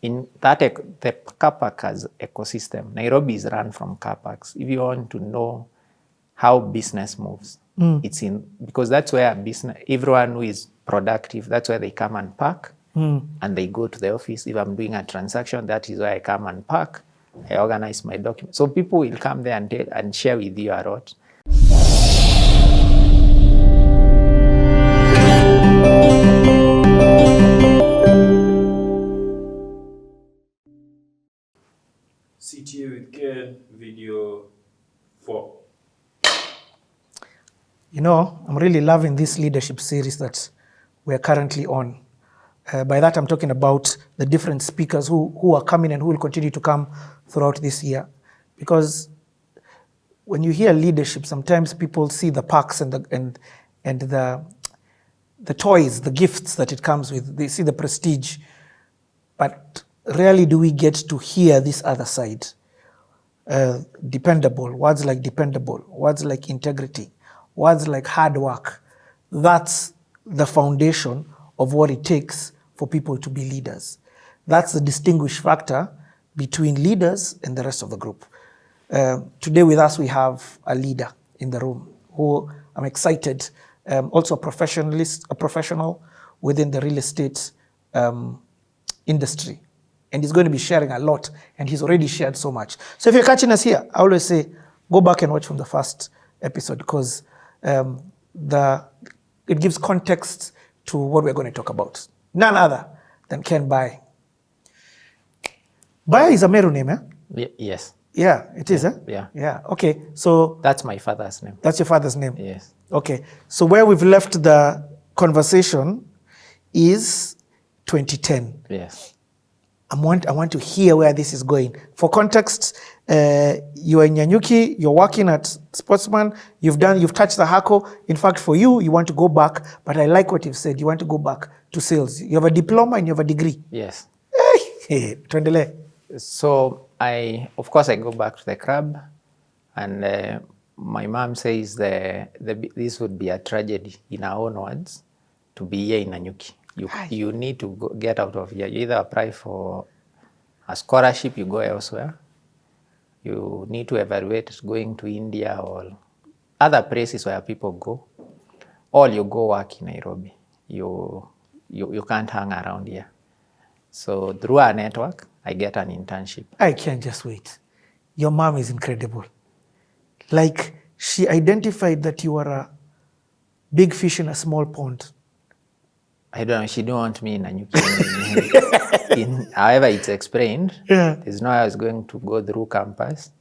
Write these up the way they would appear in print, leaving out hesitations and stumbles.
in that the car park as ecosystem, Nairobi is run from car parks. If you want to know how business moves, it's in, because that's where business, everyone who is productive, that's where they come and park, and they go to the office. If I'm doing a transaction, that is where I come and park. I organize my documents. So people will come there and share with you a lot. CTA with Ken, video 4. You know, I'm really loving this leadership series that we're currently on. By that, I'm talking about the different speakers who are coming and who will continue to come throughout this year. Because when you hear leadership, sometimes people see the perks and the toys, the gifts that it comes with. They see the prestige. But rarely do we get to hear this other side. Dependable, words like dependable, words like integrity, words like hard work. That's the foundation of what it takes for people to be leaders. That's the distinguished factor between leaders and the rest of the group. Today with us, we have a leader in the room who I'm excited, also a professional within the real estate industry. And he's going to be sharing a lot, and he's already shared so much. So if you're catching us here, I always say, go back and watch from the first episode, because it gives context to what we're going to talk about. None other than Ken Mbae. Mbae is a Meru name, eh? Yes. Yeah, it is, eh? Yeah. Yeah, okay. So that's my father's name. That's your father's name? Yes. Okay. So where we've left the conversation is 2010. Yes. I want to hear where this is going. For context, you are in Nyanyuki, you're working at Sportsman, you've touched the hako. In fact, for you want to go back, but I like what you've said, you want to go back to sales. You have a diploma and you have a degree. Yes. Hey, tuendelee. So of course I go back to the club, and my mom says this would be a tragedy, in our own words, to be here in Nanyuki. You need to get out of here. You either apply for a scholarship, you go elsewhere. You need to evaluate going to India or other places where people go, or you go work in Nairobi. You can't hang around here. So through our network, I get an internship. I can't just wait. Your mom is incredible. Like, she identified that you are a big fish in a small pond. I don't know, she didn't want me in Nanyuki. However, it's explained. Yeah. There's no way I was going to go through campus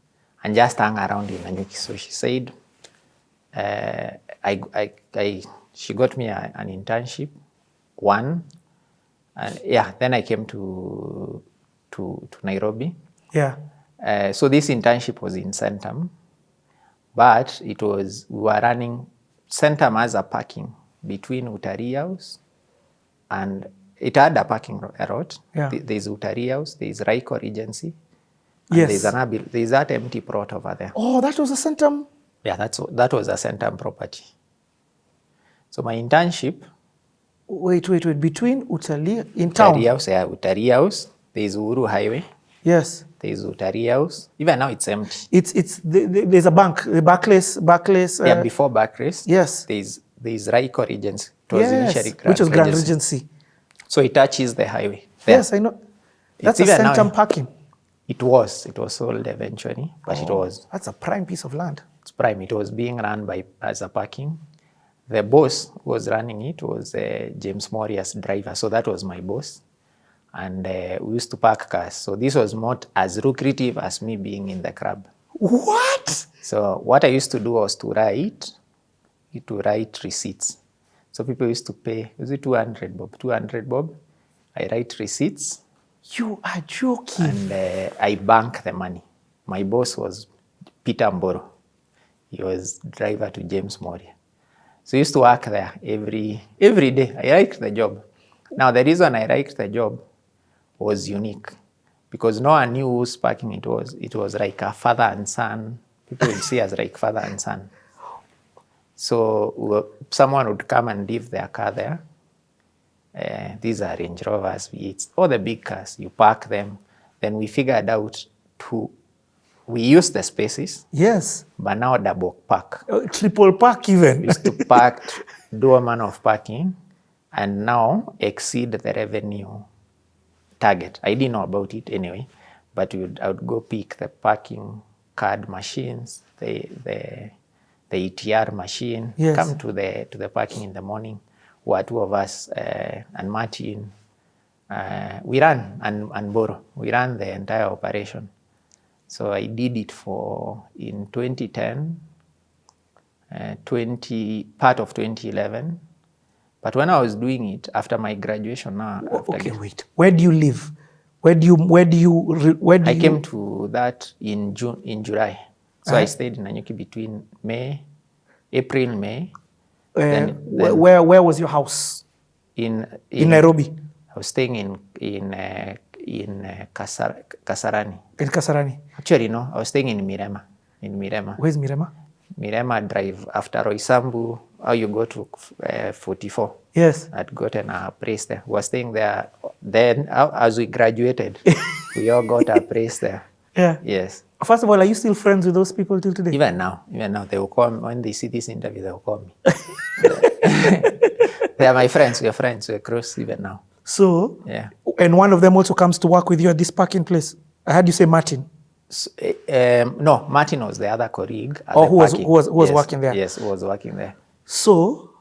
and just hang around in Nanyuki. So she said, she got me an internship, one. And yeah, then I came to Nairobi. Yeah. So this internship was in Centum, but we were running Centum as a parking between Utari House, and it had a parking lot. Yeah. There's Utari House, there's Raiko Regency, and yes. there's that empty plot over there. Oh, that was a Centum? Yeah, that was a Centum property. So my internship... Wait. Between Utali, in town? Utari House, yeah, Utari House. There's Uhuru Highway. Yes. There's Utari House. Even now it's empty. There's a bank, the Barclays. Yeah, before Barclays. Yes. There's Raiko Regency. It was initially which was Grand Regency. So it touches the highway. There. Yes, I know. That's a Centum parking. It was sold eventually, but it was. That's a prime piece of land. It's prime. It was being run as a parking. The boss who was running it was James Moria's driver. So that was my boss. And we used to park cars. So this was not as lucrative as me being in the club. What? So what I used to do was to write receipts. So people used to pay, was it 200 bob? 200 bob. I write receipts. You are joking. And I bank the money. My boss was Peter Mboro. He was driver to James Moria. So I used to work there every day. I liked the job. Now, the reason I liked the job was unique, because no one knew whose parking it was. It was like a father and son. People would see us like father and son. So someone would come and leave their car there. These are Range Rovers, V8s, all the big cars. You park them. Then we figured out we use the spaces, Yes. but now double park. Triple park even. We used to park, do a man of parking, and now exceed the revenue target. I didn't know about it anyway, but I would go pick the parking card machines, the ETR machine, Yes. come to the parking in the morning. Were two of us and Martin. We ran and borrow. We ran the entire operation. So I did it in 2010, part of 2011. But when I was doing it after my graduation, Wait. Where do you live? Where do you? I came to that in July. So I stayed in Nanyuki between April, May. Then where was your house? In Nairobi. I was staying in Kasarani. In Kasarani. Actually, no, I was staying in Mirema. Where's Mirema? Mirema Drive after Roysambu. How you go to 44? Yes. I'd gotten a place there. We were staying there. Then, as we graduated, we all got a place there. Yeah. Yes. First of all, are you still friends with those people till today? Even now, they will call me. When they see this interview, they will call me. They are my friends. We're friends. We're close even now. So, yeah. And one of them also comes to work with you at this parking place. I heard you say Martin. So, no, Martin was the other colleague. Who was working there? Yes, who was working there. So,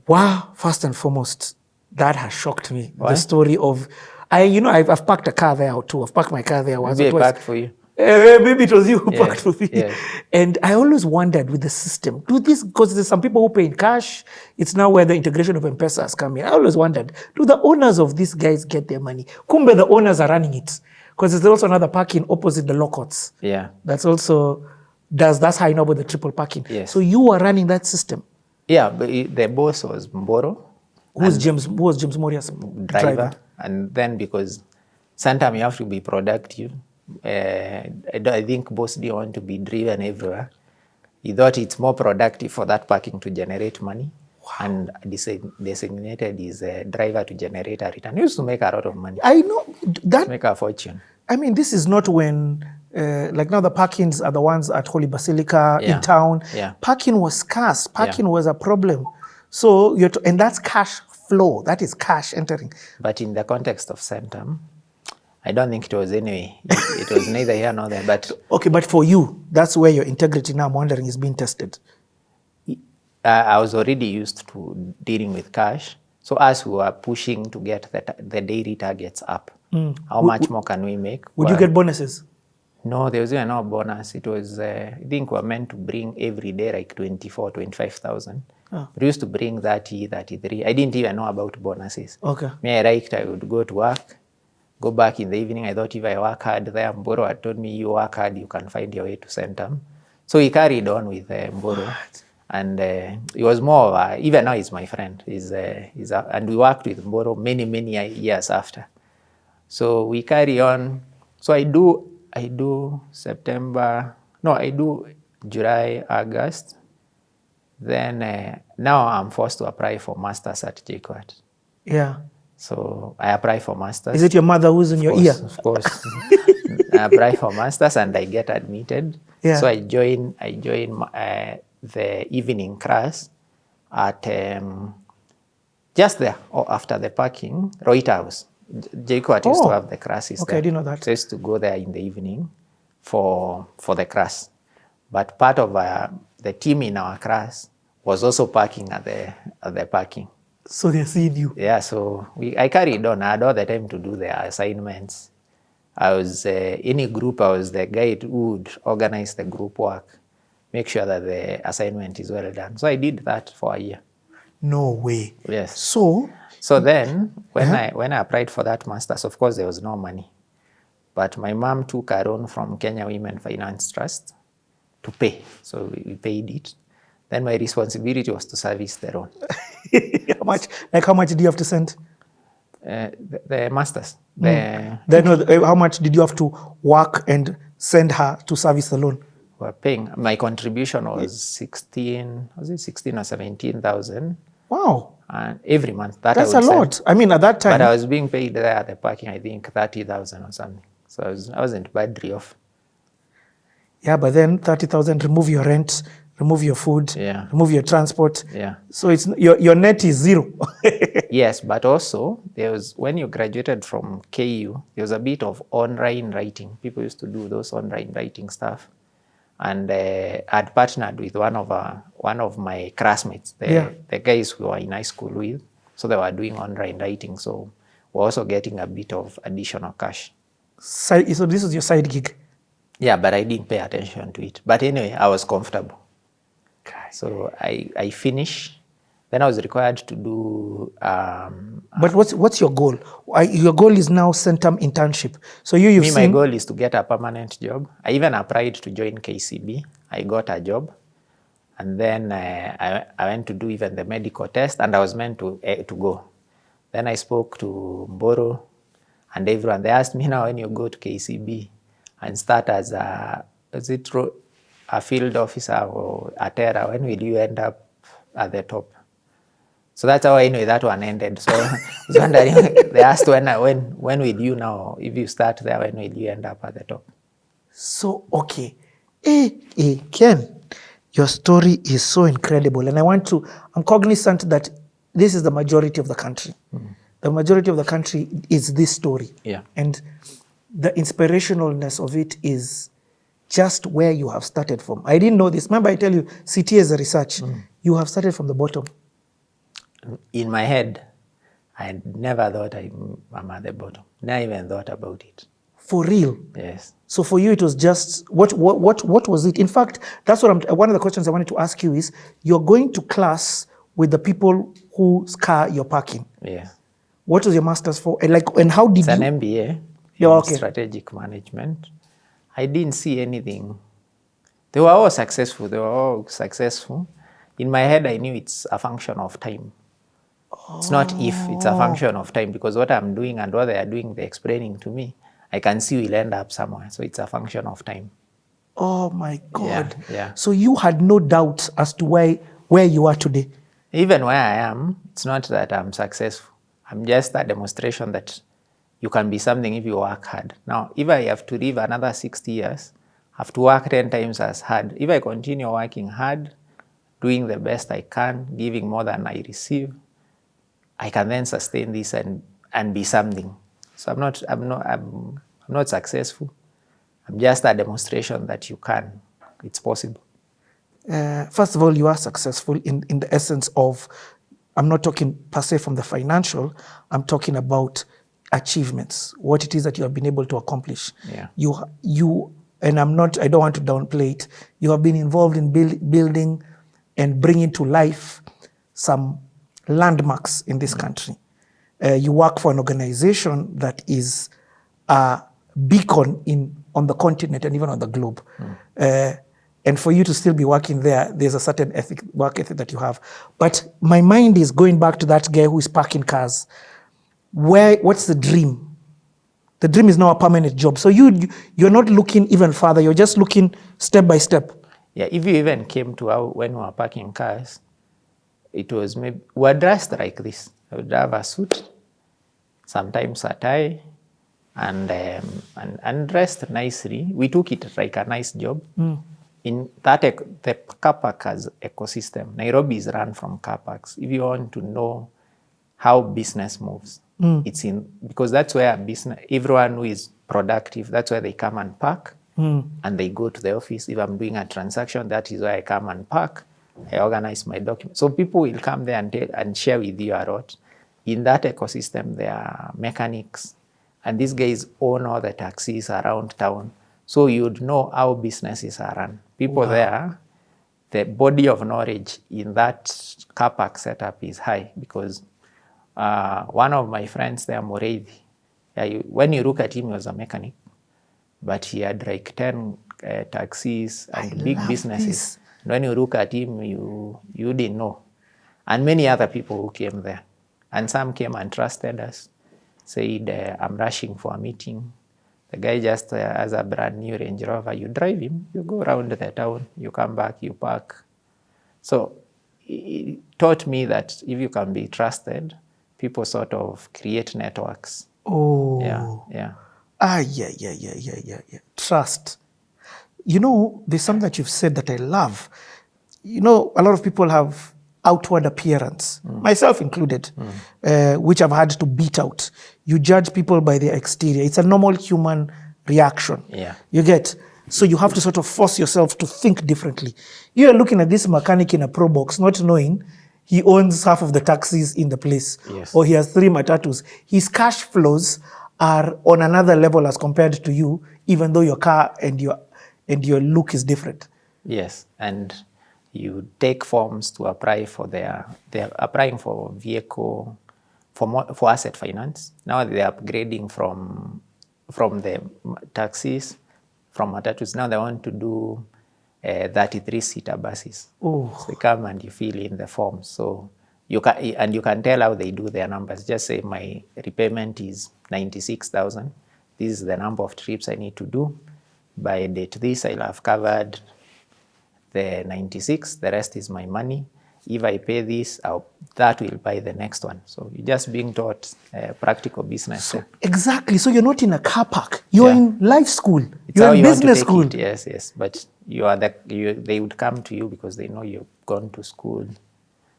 wow, first and foremost, that has shocked me. What? The story of, I've parked a car there too. I've parked my car there once or Maybe I twice. parked for you. Maybe it was you who Yeah, parked for me. yeah. And I always wondered with the system, because there's some people who pay in cash. It's now where the integration of MPESA has come in. I always wondered, do the owners of these guys get their money? Kumbe the owners are running it. Because there's also another parking opposite the law courts. Yeah. That's how I know about the triple parking. Yes. So you were running that system. Yeah, but the boss was Mboro. Who was James Moria's driver? And then because sometimes you have to be productive, I think boss didn't want to be driven everywhere. He thought it's more productive for that parking to generate money. Wow. And designated his driver to generate a return. He used to make a lot of money. I know that. Make a fortune. I mean, this is not when, like now the parkings are the ones at Holy Basilica, Yeah. in town. Yeah. Parking was scarce. Parking was a problem. So, and that's cash flow. That is cash entering. But in the context of Centum, I don't think it was anyway. It was neither here nor there. But okay, but for you, that's where your integrity now, I'm wondering, is being tested. I was already used to dealing with cash. So as we were pushing to get the daily targets up, how much more can we make? Would you get bonuses? No, there was even no bonus. It was, I think we were meant to bring every day like 25,000. We used to bring 30, 33. I didn't even know about bonuses. Okay. Me, I would go to work, go back in the evening. I thought if I work hard there, Mboro had told me, you work hard, you can find your way to Centum. So we carried on with Mboro. And it was more, even now he's my friend. And we worked with Mboro many, many years after. So we carry on. So I do July, August. Then now I'm forced to apply for masters at JKUAT. Yeah. So I apply for masters. Is it your mother who's in your ear? Of course. I apply for masters and I get admitted. Yeah. So I join the evening class at just there or after the parking, Reuters House. JKUAT used to have the classes okay, there. I didn't know that. So I used to go there in the evening for the class. But part of the team in our class was also parking at the parking. So they're seeing you. Yeah, so I carried on. I had all the time to do the assignments. I was in group. I was the guy who would organize the group work, make sure that the assignment is well done. So I did that for a year. No way. Yes. So then when I applied for that master's, of course there was no money, but my mom took a loan from Kenya Women Finance Trust to pay. So we paid it. Then my responsibility was to service the loan. How much did you have to send? The masters. How much did you have to work and send her to service the loan? We're paying. My contribution was 16 or 17,000. Wow. And every month. That That's I a would lot. send. I mean, at that time. But I was being paid there at the parking, I think 30,000 or something. So I wasn't badly off. Yeah, but then 30,000, remove your rent, remove your food, Yeah. remove your transport. Yeah. So it's your net is zero. Yes, but also there was, when you graduated from KU, there was a bit of online writing. People used to do those online writing stuff. And I'd partnered with one of my classmates, the guys who were in high school with. So they were doing online writing. So we're also getting a bit of additional cash. So this is your side gig? Yeah, but I didn't pay attention to it. But anyway, I was comfortable. Okay. So I finished. Then I was required to do... but what's your goal? Your goal is now Centum internship. So you've my goal is to get a permanent job. I even applied to join KCB. I got a job. And then I went to do even the medical test, and I was meant to go. Then I spoke to Mboro and everyone. They asked me, now when you go to KCB and start as a field officer or a terror, when will you end up at the top? So that's how I knew that one ended. So I was wondering, they asked when will you now, if you start there, when will you end up at the top? So, okay. Ken, your story is so incredible. And I'm cognizant that this is the majority of the country. The majority of the country is this story. Yeah. And the inspirationalness of it is just where you have started from. I didn't know this. Remember I tell you, CT is a research. You have started from the bottom. In my head, I never thought I'm at the bottom. Never even thought about it. For real? Yes. So for you, it was just, what was it? In fact, that's what one of the questions I wanted to ask you is, you're going to class with the people whose car you're parking. Yeah. What was your master's for? And how did it's you? An MBA Yeah, in okay. strategic management. I didn't see anything. They were all successful. In my head, I knew it's a function of time. It's not if, it's a function of time, because what I'm doing and what they are doing, they're explaining to me, I can see we'll end up somewhere. So it's a function of time. Oh my God. Yeah. So you had no doubt as to where you are today? Even where I am, it's not that I'm successful. I'm just a demonstration that you can be something if you work hard. Now, if I have to live another 60 years, I have to work 10 times as hard. If I continue working hard, doing the best I can, giving more than I receive, I can then sustain this and be something. So I'm not successful. I'm just a demonstration that you can. It's possible. First of all, you are successful in the essence of, I'm not talking per se from the financial, I'm talking about achievements, what it is that you have been able to accomplish. Yeah. And I don't want to downplay it, you have been involved in building and bringing to life some landmarks in this country. You work for an organization that is a beacon on the continent and even on the globe. And for you to still be working there, there's a certain work ethic that you have. But my mind is going back to that guy who is parking cars. What's the dream? The dream is now a permanent job. So you're not looking even further. You're just looking step by step. Yeah, if you even came to when we were parking cars, it was maybe, we were dressed like this. I would have a suit, sometimes a tie, and dressed nicely. We took it like a nice job. In that, the car parkers ecosystem, Nairobi is run from car parks. If you want to know how business moves, it's because that's where everyone who is productive, that's where they come and park, and they go to the office. If I'm doing a transaction, that is where I come and park. I organize my documents. So people will come there and share with you a lot. In that ecosystem, there are mechanics, and these guys own all the taxis around town. So you'd know how businesses are run. People there, the body of knowledge in that car park setup is high, because one of my friends there, Mureithi, when you look at him, he was a mechanic, but he had like 10 taxis and big businesses. This. When you look at him, you didn't know. And many other people who came there. And some came and trusted us, said, I'm rushing for a meeting. The guy just has a brand new Range Rover. You drive him, you go around the town, you come back, you park. So it taught me that if you can be trusted, people sort of create networks. Oh. Yeah. Yeah. Trust. You know, there's something that you've said that I love. You know, a lot of people have outward appearance, myself included, which I've had to beat out. You judge people by their exterior. It's a normal human reaction. Yeah. You get? So you have to sort of force yourself to think differently. You're looking at this mechanic in a pro box, not knowing he owns half of the taxis in the place. Yes. Or he has 3 matatus. His cash flows are on another level as compared to you, even though your car and your look is different. Yes, and you take forms to apply for they're applying for vehicle, for asset finance. Now they're upgrading from the taxis, from matatus. Now they want to do 33-seater buses. Oh. So they come and you fill in the forms. So you can tell how they do their numbers. Just say my repayment is 96,000. This is the number of trips I need to do. By date this, I'll have covered the 96. The rest is my money. If I pay this, that will buy the next one. So you're just being taught practical business. So, exactly. So you're not in a car park. You're in life school. It's you're how in you business want to take school. it. Yes. But they would come to you because they know you've gone to school.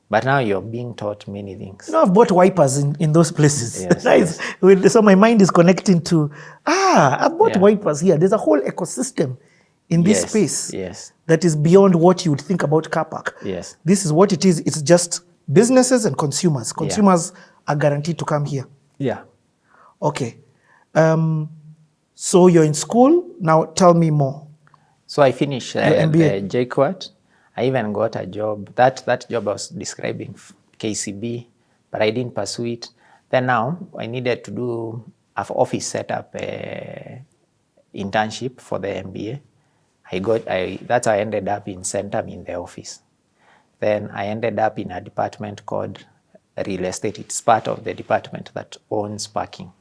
But now you're being taught many things. You know, I've bought wipers in those places. Yes, So my mind is connecting to, I've bought wipers here. There's a whole ecosystem in this space that is beyond what you would think about car park. Yes. This is what it is. It's just businesses and consumers. Consumers are guaranteed to come here. Yeah. Okay. So you're in school. Now tell me more. So I finished MBA. the JQuat. I even got a job. That job I was describing, KCB, but I didn't pursue it. Then now I needed to do an office setup internship for the MBA. That's how I ended up in Centum in the office. Then I ended up in a department called real estate. It's part of the department that owns parking.